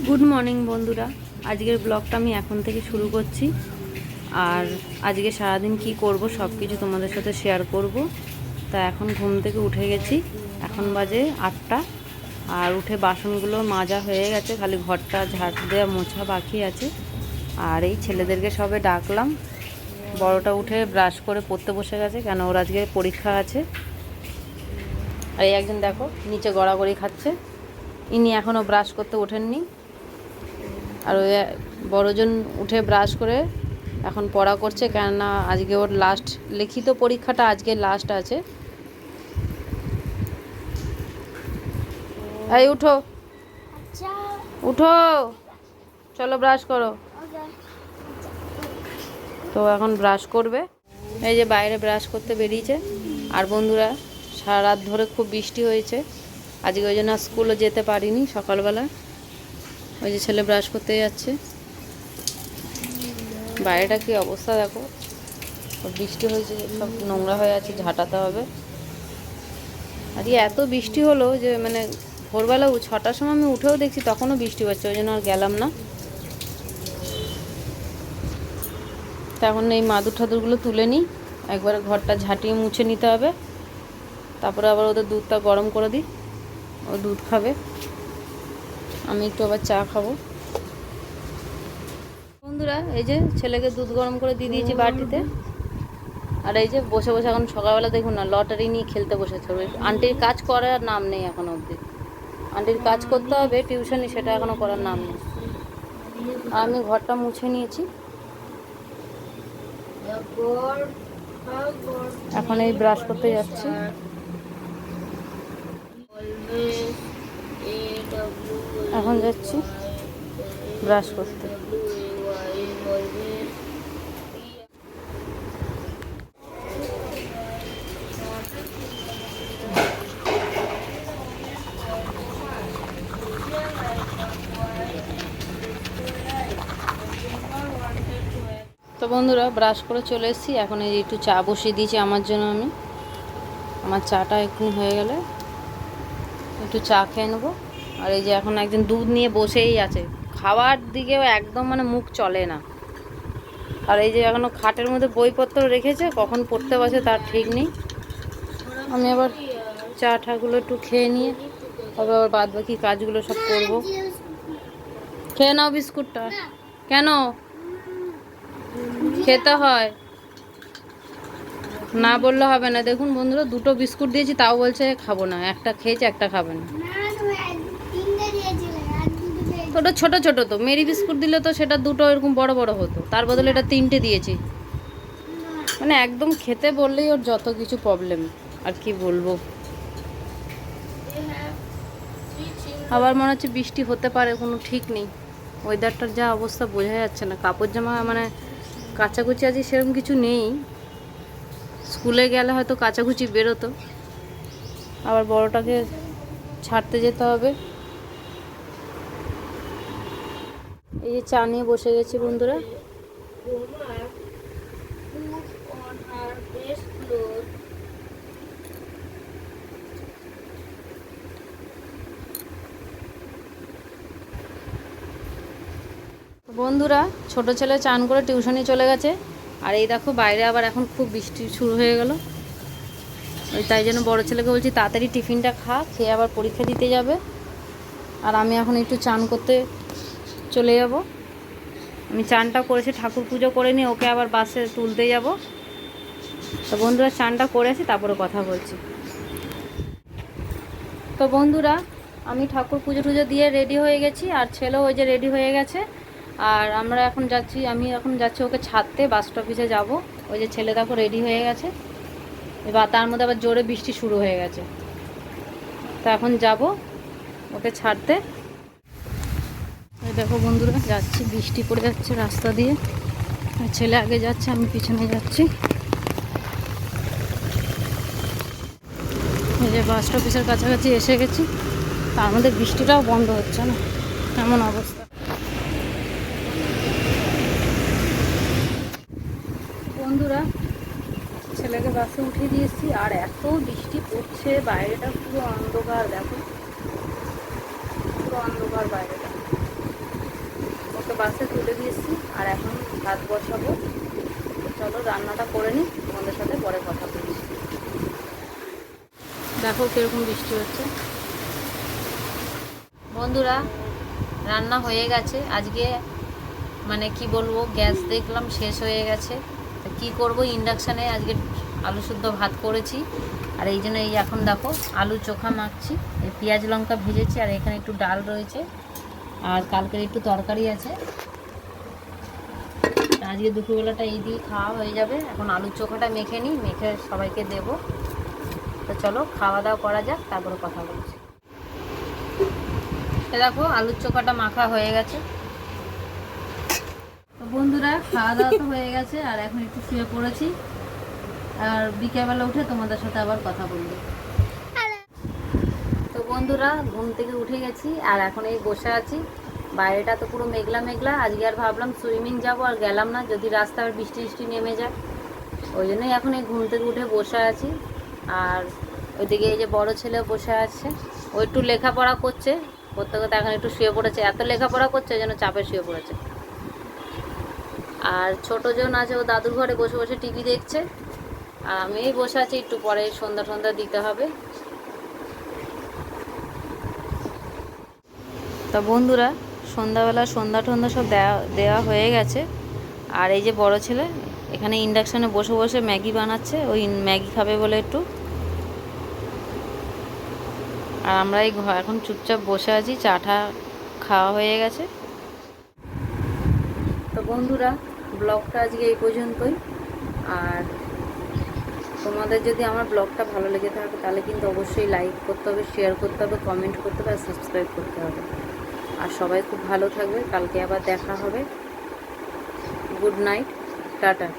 Good morning বন্ধুরা, আজকের ব্লগটা আমি এখন থেকে শুরু করছি। আর আজকে সারাদিন কি করব সব কিছু তোমাদের সাথে শেয়ার করব। তা এখন ঘুম থেকে উঠে গেছি, এখন বাজে 8টা। আর উঠে বাসনগুলো মাজা হয়ে গেছে, খালি ঘরটা ঝাড় দেওয়া মোছা বাকি আছে। আর এই ছেলেদেরকে সবে ডাকলাম। বড়টা উঠে ব্রাশ করে পড়তে বসে গেছে, কেন ওর আজকে পরীক্ষা আছে। আর এই একজন দেখো নিচে গড়াগড়ি খাচ্ছে, ইনি এখনও ব্রাশ করতে ওঠেননি। আর ওই বড়জন উঠে ব্রাশ করে এখন পড়া করছে, কেননা আজকে ওর লাস্ট লিখিত পরীক্ষাটা আজকে লাস্ট আছে। এই উঠো উঠো, চলো ব্রাশ করো। তো এখন ব্রাশ করবে, এই যে বাইরে ব্রাশ করতে বেরিয়েছে। আর বন্ধুরা, সারা রাত ধরে খুব বৃষ্টি হয়েছে আজকে, ওই জন্য স্কুলে যেতে পারিনি সকালবেলা। ওই যে ছেলে ব্রাশ করতে যাচ্ছে। বাইরেটা কি অবস্থা দেখো, বৃষ্টি হয়েছে, সব নোংরা হয়ে আছে, ঝাঁটাতে হবে। আজকে এত বৃষ্টি হলো যে মানে ভোরবেলা 6টার সময় আমি উঠেও দেখছি তখনও বৃষ্টি হচ্ছে, ওই জন্য আর গেলাম না। তা এখন এই মাদুর ঠাদুরগুলো তুলে নিই, একবারে ঘরটা ঝাঁটিয়ে মুছে নিতে হবে। তারপরে আবার ওদের দুধটা গরম করে দিই, ও দুধ খাবে, আমি একটু আবার চা খাবো। বন্ধুরা, এই যে ছেলেকে দুধ গরম করে দিয়ে দিয়েছি বাটিতে। আর এই যে বসে বসে এখন সকালবেলা দেখুন না, লটারি নিয়ে খেলতে বসেছে। আন্টির কাজ করার নাম নেই এখন অবধি, আন্টির কাজ করতে হবে টিউশনি, সেটা এখনও করার নাম নেই। আর আমি ঘরটা মুছে নিয়েছি, এখন এই ব্রাশ করতে যাচ্ছি। এখন যাচ্ছি ব্রাশ করতে। তো বন্ধুরা, ব্রাশ করে চলে এসেছি, এখন এই একটু চা বসিয়ে দিয়েছি আমার জন্য। আমার চাটা এক্ষুনি হয়ে গেলে একটু চা খেয়ে নেবো। আর এই যে এখন একজন দুধ নিয়ে বসেই আছে, খাওয়ার দিকেও একদম মানে মুখ চলে না। আর এই যে এখনও খাটের মধ্যে বইপত্র রেখেছে, কখন পড়তে বসে তার ঠিক নেই। আমি আবার চা ঠাগুলো একটু খেয়ে নিয়ে তবে আবার বাদ বাকি কাজগুলো সব করবো। খেয়ে নাও বিস্কুটটা। কেন খেতে হয় না বললে হবে না। দেখুন বন্ধুরা, 2টো বিস্কুট দিয়েছি, তাও বলছে খাবো না। একটা খেয়েছে, একটা খাবে না। তো ওটা ছোটো ছোটো, তো মেরি বিস্কুট দিলে তো সেটা 2টো এরকম বড় বড় হতো, তার বদলে এটা 3টে দিয়েছি। মানে একদম খেতে বললেই ওর যত কিছু প্রবলেম, আর কি বলবো। আবার মনে হচ্ছে বৃষ্টি হতে পারে, কোনো ঠিক নেই। ওয়েদারটার যা অবস্থা বোঝা যাচ্ছে না। কাপড় জামা মানে কাচাকুচি আজকে সেরকম কিছু নেই, স্কুলে গেলে হয়তো কাচাকুচি বেরোতো। আবার বড়টাকে ছাড়তে যেতে হবে। এই যে চা নিয়ে বসে গেছি বন্ধুরা। বন্ধুরা, ছোট ছেলে চান করে টিউশনে চলে গেছে। আর এই দেখো বাইরে আবার এখন খুব বৃষ্টি শুরু হয়ে গেল। ওই তাই জন্য বড় ছেলেকে বলছি তাড়াতাড়ি টিফিনটা খা, খেয়ে আবার পরীক্ষা দিতে যাবে। আর আমি এখন একটু চান করতে চলে যাব। আমি চানটা করেছি, ঠাকুর পুজো করে নিয়ে ওকে আবার বাসে তুলতে যাব। তো বন্ধুরা, চানটা করে আসি, তারপরে কথা বলছি। তো বন্ধুরা, আমি ঠাকুর পুজো টুজো দিয়ে রেডি হয়ে গেছি, আর ছেলেও ওই যে রেডি হয়ে গেছে। আর আমি এখন যাচ্ছি ওকে ছাড়তে, বাস স্টপেজে যাব। ওই যে ছেলে দেখো রেডি হয়ে গেছে, এবার তার মধ্যে আবার জোরে বৃষ্টি শুরু হয়ে গেছে। তো এখন যাব ওকে ছাড়তে। এই দেখো বন্ধুরা, যাচ্ছি, বৃষ্টি পড়ে যাচ্ছে রাস্তা দিয়ে। ছেলে আগে যাচ্ছে, আমি পিছনে যাচ্ছি। এই যে বাস স্টপেজের কাছাকাছি এসে গেছি, তার মধ্যে বৃষ্টিটাও বন্ধ হচ্ছে না, এমন অবস্থা। বন্ধুরা, ছেলেকে বাসে উঠিয়ে দিয়েছি, আর এত বৃষ্টি পড়ছে, বাইরেটা পুরো অন্ধকার। দেখো পুরো অন্ধকার বাইরেটা। ওকে বাসে তুলে দিয়েছি আর এখন ভাত বসাবো। তো চলো রান্নাটা করে নিই, তোমাদের সাথে পরে কথা বলছি। দেখো কীরকম বৃষ্টি হচ্ছে। বন্ধুরা রান্না হয়ে গেছে। আজকে মানে কি বলবো, গ্যাস দেখলাম শেষ হয়ে গেছে। তো কী করবো, ইন্ডাকশানে আজকে আলু শুদ্ধ ভাত করেছি। আর এই জন্য এই এখন দেখো আলু চোখা মাখছি, এই পেঁয়াজ লঙ্কা ভেজেছি, আর এখানে একটু ডাল রয়েছে, আর কালকের একটু তরকারি আছে। আজকে দুপুরবেলাটা এই দিয়ে খাওয়া হয়ে যাবে। এখন আলুর চোখাটা মেখে নিই, মেখে সবাইকে দেব। তো চলো খাওয়া দাওয়া করা যাক, তারপরে কথা বলছি। দেখো আলুর চোখাটা মাখা হয়ে গেছে। তো বন্ধুরা খাওয়া দাওয়া তো হয়ে গেছে, আর এখন একটু শুয়ে পড়েছি। আর বিকেলবেলা উঠে তোমাদের সাথে আবার কথা বলবো। তো বন্ধুরা ঘুম থেকে উঠে গেছি, আর এখন এই বসে আছি। বাইরেটা তো পুরো মেঘলা মেঘলা। আজকে আর ভাবলাম সুইমিং যাব, আর গেলাম না, যদি রাস্তায় বৃষ্টি বৃষ্টি নেমে যায়। ওই জন্যই এখন এই ঘুম থেকে উঠে বসে আছি। আর ওইদিকে এই যে বড় ছেলে বসে আছে, ও একটু লেখাপড়া করছে, করতে করতে এখন একটু শুয়ে পড়েছে। এত লেখাপড়া করছে যেন চাপে শুয়ে পড়েছে। আর ছোটো জন আছে, ও দাদুর ঘরে বসে বসে টিভি দেখছে। আর আমি বসে আছি, একটু পরে সন্ধ্যা টন্ধা দিতে হবে। তা বন্ধুরা সন্ধ্যাবেলা সন্ধ্যা টন্ধা সব দেওয়া হয়ে গেছে। আর এই যে বড় ছেলে এখানে ইন্ডাকশানে বসে বসে ম্যাগি বানাচ্ছে, ওই ম্যাগি খাবে বলে একটু। আর আমরা এই এখন চুপচাপ বসে আছি, চাটা খাওয়া হয়ে গেছে। তো বন্ধুরা ব্লগটা আজকে এই পর্যন্তই। আর তোমাদের যদি আমার ব্লগটা ভালো লেগে থাকে তাহলে কিন্তু অবশ্যই লাইক করতে হবে, শেয়ার করতে হবে, কমেন্ট করতে হবে, আর সাবস্ক্রাইব করতে হবে। আর সবাই খুব ভালো থাকবে, কালকে আবার দেখা হবে। Good night, tata.